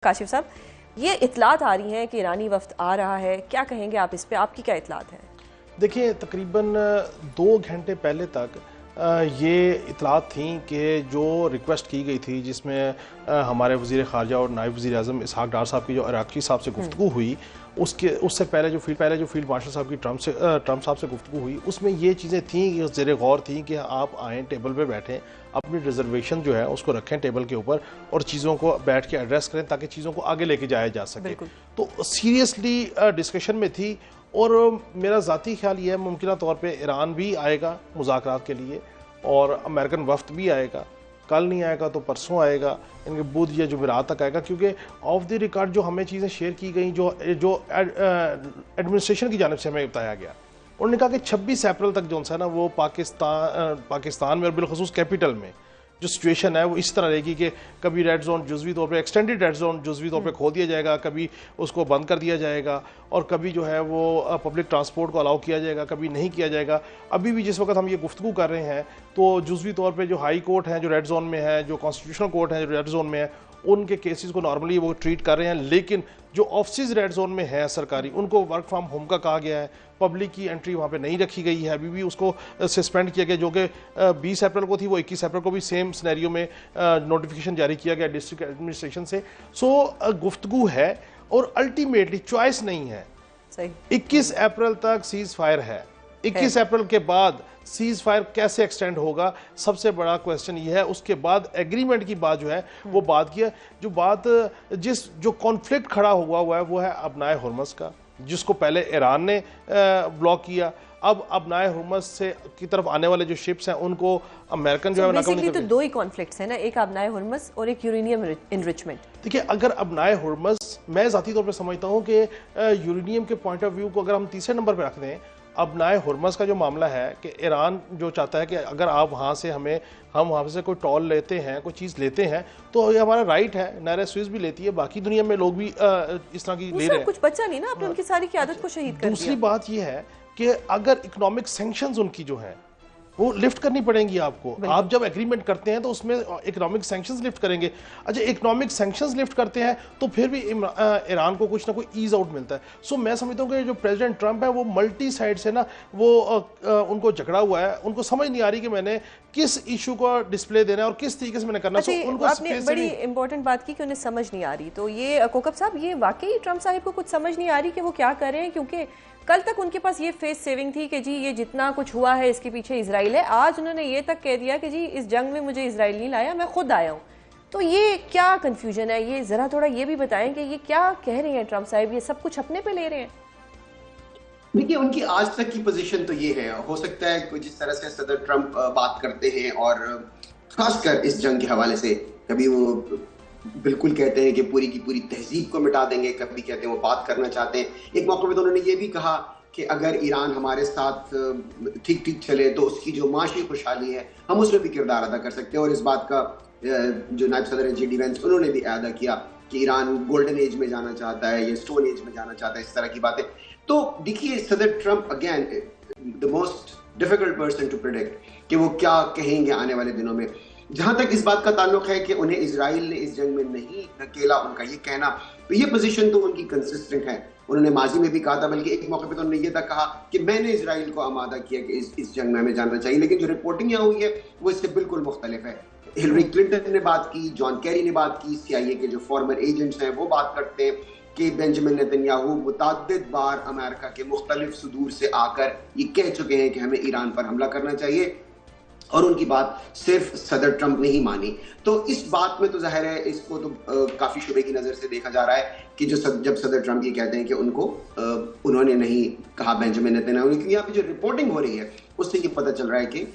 काशिफ साहब, ये इतलात आ रही हैं कि ईरानी वफ्द आ रहा है, क्या कहेंगे आप इस पे? आपकी क्या इतलात है? देखिए, तकरीबन 2 घंटे पहले तक ये इतलात थी कि जो रिक्वेस्ट की गई थी जिसमें हमारे वज़ीर ख़ारजा और नायब वज़ीर आज़म इसहाक डार साहब की जो इराक़ी साहब से गुफ्तगू हुई, उससे पहले जो फील्ड मार्शल साहब की ट्रम्प साहब से गुफ्तगू हुई, उसमें ये चीज़ें थी कि ज़ेर गौर थी कि आप आएँ, टेबल पे बैठें, अपनी रिजर्वेशन जो है उसको रखें टेबल के ऊपर और चीज़ों को बैठ के एड्रेस करें ताकि चीज़ों को आगे लेके जाया जा सके। तो सीरियसली डिस्कशन में थी और मेरा ज़ाती ख्याल ये है मुमकिन तौर पे ईरान भी आएगा मुज़ाकरात के लिए और अमेरिकन वफ्द भी आएगा। कल नहीं आएगा तो परसों आएगा, इनके बुध या जुमेरात तक आएगा, क्योंकि ऑफ द रिकॉर्ड जो हमें चीज़ें शेयर की गई, जो एडमिनिस्ट्रेशन की जानिब से हमें बताया गया, उन्होंने कहा कि 26 अप्रैल तक जो है ना वो पाकिस्तान में और बिलखसूस कैपिटल में जो सिचुएशन है वो इस तरह रहेगी कि कभी रेड जोन जुज़वी तौर पे, एक्सटेंडेड रेड जोन जुज़वी तौर पे खोल दिया जाएगा, कभी उसको बंद कर दिया जाएगा और कभी जो है वो पब्लिक ट्रांसपोर्ट को अलाउ किया जाएगा, कभी नहीं किया जाएगा। अभी भी जिस वक्त हम ये गुफ्तगू कर रहे हैं तो जुज़वी तौर पे जो हाई कोर्ट हैं जो रेड जोन में है, जो कॉन्स्टिट्यूशनल कोर्ट है जो रेड जोन में है, उनके केसेस को नॉर्मली वो ट्रीट कर रहे हैं, लेकिन जो ऑफिस रेड जोन में है सरकारी, उनको वर्क फ्रॉम होम का कहा गया है। पब्लिक की एंट्री वहाँ पे नहीं रखी गई है, अभी भी उसको सस्पेंड किया गया, जो कि 20 अप्रैल को थी, वो 21 अप्रैल को भी सेम सिनेरियो में नोटिफिकेशन जारी किया गया डिस्ट्रिक्ट एडमिनिस्ट्रेशन से। सो गुफ्तगू है और अल्टीमेटली चॉइस नहीं है। सही 21 अप्रैल तक सीज फायर है, 21 अप्रैल के बाद सीज फायर कैसे एक्सटेंड होगा, सबसे बड़ा क्वेश्चन ये है। उसके बाद एग्रीमेंट की बात जो है वो बात की है, जो कॉन्फ्लिक्ट खड़ा हुआ है वो है अबनाए हुर्मस का, जिसको पहले ईरान ने ब्लॉक किया। अब अबनाए हुर्मस से की तरफ आने वाले जो शिप्स हैं उनको अमेरिकन जो है बेसिकली तो दो ही कॉन्फ्लिक्ट्स हैं ना, एक अबनाए हुर्मस और एक यूरेनियम इनरिचमेंट। देखिए, अगर अबनाए हुर्मस, मैं ज़ाती तौर पे समझता हूँ कि यूरेनियम के पॉइंट ऑफ व्यू को अगर हम तीसरे नंबर पे रख दें, अबनाए हुर्मस का जो मामला है कि ईरान जो चाहता है कि अगर आप वहाँ से हम वहाँ से कोई टॉल लेते हैं, कोई चीज़ लेते हैं, तो ये हमारा राइट है। नायरा स्विस भी लेती है, बाकी दुनिया में लोग भी इस तरह की ले रहे हैं। कुछ बचा नहीं ना, आपने उनकी सारी क़यादत को शहीद कर दिया। दूसरी बात ये है कि अगर इकोनॉमिक सैंक्शंस उनकी जो है वो लिफ्ट करनी पड़ेंगी आपको। आप जब एग्रीमेंट करते हैं तो उसमें इकोनॉमिक सैंक्शंस लिफ्ट करेंगे। अच्छा, इकोनॉमिक सैंक्शंस लिफ्ट करते हैं तो फिर भी ईरान को कुछ ना कोई ईज आउट मिलता है। सो मैं समझता हूँ कि जो प्रेसिडेंट ट्रंप है वो मल्टी साइड से ना वो उनको झगड़ा हुआ है, उनको समझ नहीं आ रही कि मैंने किस इशू को डिस्प्ले देना है और किस तरीके से मैंने करना है। उनको आपने बड़ी इंपॉर्टेंट बात की कि उन्हें समझ नहीं आ रही। तो ये कोकब साहब, ये वाकई ट्रंप साहिब को कुछ समझ नहीं आ रही कि वो क्या कर रहे हैं, क्योंकि कल तक उनके पास ये फेस सेविंग थी कि जी ये जितना कुछ हुआ है इसके पीछे इजराइल है। आज उन्होंने ये तक कह दिया कि जी इस जंग में मुझे इजराइल नहीं लाया, मैं खुद आया हूँ। तो ये क्या कंफ्यूजन है? ये जरा थोड़ा ये भी बताएं कि ये क्या कह रहे हैं ट्रंप साहब, ये सब कुछ अपने पे ले रहे हैं? देखिए, उनकी आज तक की पोजीशन तो ये है। हो सकता है जिस तरह से सदर ट्रंप बात करते हैं और खासकर इस जंग के हवाले से, कभी वो बिल्कुल कहते हैं कि पूरी की पूरी तहजीब को मिटा देंगे, कभी कहते हैं वो बात करना चाहते हैं। एक मौके पे तो उन्होंने ये भी कहा कि अगर ईरान हमारे साथ ठीक ठीक चले तो उसकी जो माशी खुशहाली है हम उसमें भी किरदार अदा कर सकते हैं। और इस बात का जो नायब सदर हैं जी.डी. वेंस, उन्होंने भी अदा किया कि ईरान गोल्डन एज में जाना चाहता है या स्टोन एज में जाना चाहता है, इस तरह की बातें। तो देखिए, सदर Trump again the most difficult person to predict कि वो क्या कहेंगे आने वाले दिनों में। जहां तक इस बात का ताल्लुक है कि उन्हें इजराइल ने इस जंग में नहीं धकेला, उनका ये कहना, तो ये पोजीशन तो उनकी कंसिस्टेंट है। उन्होंने माजी में भी कहा था, बल्कि एक मौके पे तो उन्होंने ये तक कहा कि मैंने इजराइल को आमादा किया कि इस जंग में हमें जाना चाहिए, लेकिन जो रिपोर्टिंग यहाँ हुई है वो इससे बिल्कुल मुख्तलिफ है। हिलरी क्लिंटन ने बात की, जॉन कैरी ने बात की, CIA के जो फॉर्मर एजेंट्स हैं वो बात करते हैं कि बेंजामिन नेतन्याहू मुतअद्दिद बार अमेरिका के मुख्तलिफ सुदूर से आकर ये कह चुके हैं कि हमें ईरान पर हमला करना चाहिए, और उनकी बात सिर्फ सदर ट्रंप ने ही मानी। तो इस बात में तो जाहिर है इसको तो काफी शुबे की नजर से देखा जा रहा है कि जब सदर ट्रंप ये कहते हैं कि उन्होंने नहीं कहा बेंजामिन नेतन्याहू ने, क्योंकि यहाँ पे जो रिपोर्टिंग हो रही है उससे ये पता चल रहा है कि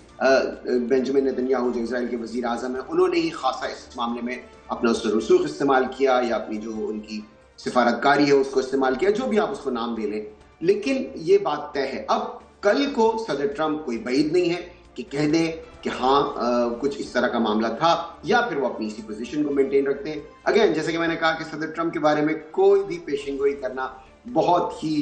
बेंजामिन नेतन्याहू जो इजराइल के वजीर आजम है, उन्होंने ही खासा इस मामले में अपना रसूख इस्तेमाल किया या अपनी जो उनकी सिफारतकारी है उसको इस्तेमाल किया, जो भी आप उसको नाम दे लें। लेकिन ये बात तय है, अब कल को सदर ट्रंप कोई बईद नहीं है कि कह दें कि हाँ कुछ इस तरह का मामला था, या फिर वो अपनी इसी पोजीशन को मेंटेन रखते हैं। अगेन, जैसे कि मैंने कहा कि सदर ट्रंप के बारे में कोई भी पेशिंगोई करना बहुत ही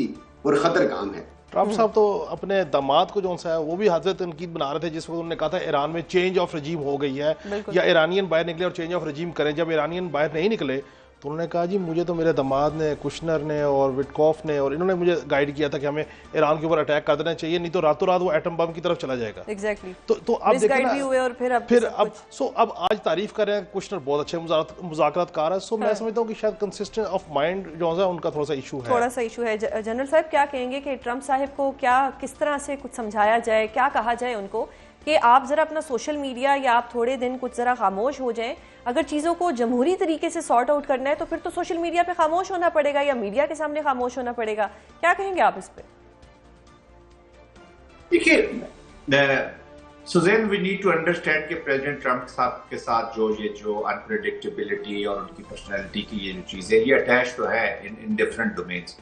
पुरखतर काम है। ट्रंप साहब तो अपने दामाद को जो सा है वो भी हजरत तनकीद बना रहे थे, जिस वक्त उन्होंने कहा था ईरान में चेंज ऑफ रजीम हो गई है या ईरानियन बाहर निकले और चेंज ऑफ रजीम करें। जब ईरानियन बाहर नहीं निकले तो उन्होंने कहा जी मुझे तो मेरे दामाद ने, कुशनर ने और विटकॉफ ने और इन्होंने मुझे गाइड किया था कि हमें ईरान के ऊपर अटैक कर देना चाहिए, नहीं तो रातों रात वो एटम बम की तरफ चला जाएगा। एग्जैक्टली तो आप देखिए ना, भी हुए और फिर अब आज तारीफ कर रहे हैं कुशनर बहुत अच्छे मुज़ाकरातकार है। सो मैं समझता हूँ कि शायद कंसिस्टेंट ऑफ माइंड जो है उनका थोड़ा सा इशू है। जनरल साहब क्या कहेंगे कि ट्रंप साहब को क्या किस तरह से कुछ समझाया जाए, क्या कहा जाए उनको कि आप जरा अपना सोशल मीडिया या आप थोड़े दिन कुछ जरा खामोश हो जाएं। अगर चीज़ों को जमहूरी तरीके से सॉर्ट आउट करना है तो फिर तो सोशल मीडिया पे खामोश होना पड़ेगा या मीडिया के सामने खामोश होना पड़ेगा। क्या कहेंगे आप इस पे? देखिए Suzanne, we need to understand कि प्रेसिडेंट ट्रंप साहब के साथ जो अनप्रेडिक्टेबिलिटी और उनकी पर्सनैलिटी की ये जो चीज़ है ये अटैच तो है in different domains,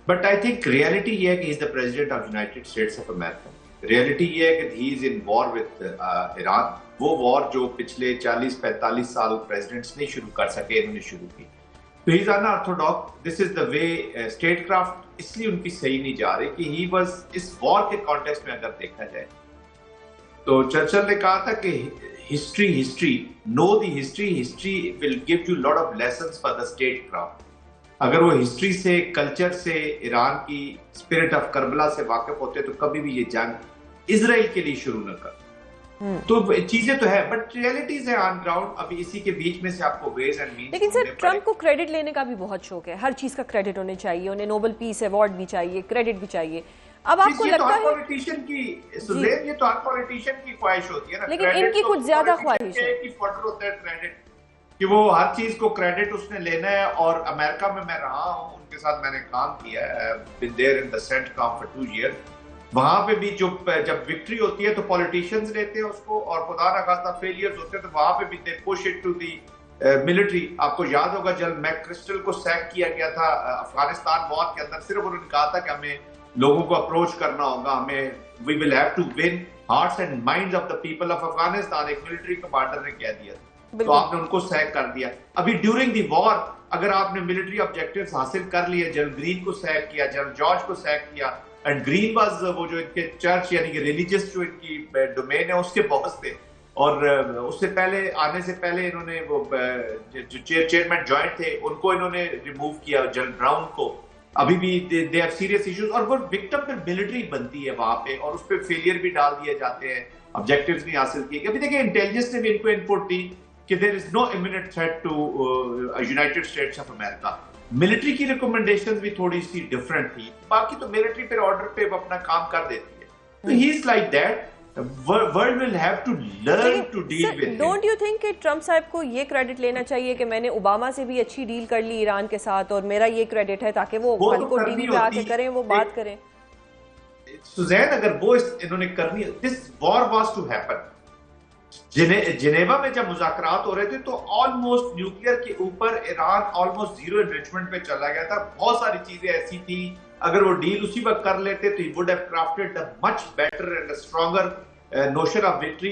but I think reality ये है कि is the president of United States of America. Reality ये है कि he is in war with Iran. वो वॉर जो पिछले 40-45 साल प्रेसिडेंट्स नहीं शुरू कर सके, इन्होंने शुरू की। तो he is unorthodox. This is the way state craft इसलिए उनकी सही नहीं जा रही कि ही वाज इस वॉर के कॉन्टेक्स्ट में अगर देखा जाए तो चर्चिल ने कहा था कि history know the history will give you lot of lessons for the state craft. अगर वो हिस्ट्री से, कल्चर से, ईरान की स्पिरिट ऑफ करबला से वाकिफ होते तो कभी भी ये जंग इजराइल के लिए शुरू न कर। तो चीजें तो है बट रियलिटीज है ऑन ग्राउंड। अभी इसी के बीच में से आपको वेज एंड मीन्स। लेकिन सर ट्रंप को क्रेडिट लेने का भी बहुत शौक है, हर चीज का क्रेडिट होने चाहिए, उन्हें नोबेल पीस अवार्ड भी चाहिए, क्रेडिट भी चाहिए। अब आपको लगता है पॉलिटिशियन की सुजैन, ये तो हर पॉलिटिशियन की ख्वाहिश होती है ना, लेकिन इनकी कुछ ज्यादा ख्वाहिश है कि फर्स्ट होता है क्रेडिट, कि वो हर चीज को क्रेडिट उसने लेना है। और अमेरिका में मैं रहा हूँ, उनके साथ मैंने काम किया है, been there in the CENTCOM for 2 years। वहां पे भी जब विक्ट्री होती है तो पॉलिटिशियंस लेते हैं उसको, और खुदा ना खास्ता फेलियर्स होते हैं तो वहां पे भी they push it to the military. आपको याद होगा जब मैक्रिस्टल को सैक किया गया था अफगानिस्तान वॉर के अंदर, सिर्फ उन्होंने कहा था कि हमें लोगों को अप्रोच करना होगा, हमें we will have to win hearts and minds of the people of Afghanistan. एक मिलिट्री कमांडर ने कह दिया तो आपने उनको सैक कर दिया। अभी ड्यूरिंग दी वॉर अगर आपने मिलिट्री ऑब्जेक्टिव्स हासिल कर लिए, जनरल ग्रीन को सैक किया, जनरल जॉर्ज को सैक किया, एंड ग्रीन वाज वो जो इनके चर्च यानी कि रिलीजियस जो इनकी डोमेन है उसके बॉस थे। और उससे पहले आने से पहले इन्होंने वो जो चेयरमैन जॉइंट थे उनको इन्होंने रिमूव किया, जनरल ब्राउन को। अभी भी दे हैव सीरियस इश्यूज, और वो विक्टिम फिर मिलिट्री बनती है वहां पे, और उस पर फेलियर भी डाल दिए जाते हैं, ऑब्जेक्टिव्स नहीं हासिल किए। अभी देखिए इंटेलिजेंस ने भी इनको इनपुट दी कि there is no imminent threat to United States of America. Military की रिकमेंडेशंस भी थोड़ी सी डिफरेंट थी, बाकी तो मिलिट्री फिर ऑर्डर पे अपना काम कर देती है। तो he is like that, world will have to learn to deal with him. Don't you think कि ट्रंप साहब को ये क्रेडिट लेना चाहिए कि मैंने ओबामा से भी अच्छी डील कर ली ईरान के साथ और मेरा ये क्रेडिट है, ताकि वो को टीवी पे आके करें, वो बात करें। सुजैन अगर वो इन्होंने करनी, this war was to happen. Geneva में जब मुज़ाकरात हो रहे थे तो ऑलमोस्ट न्यूक्लियर के ऊपर ईरान ऑलमोस्ट जीरो एनरिचमेंट पे चला गया था। बहुत सारी चीजें ऐसी थी, अगर वो डील उसी वक्त कर लेते तो he would have crafted the much better and stronger notion of victory.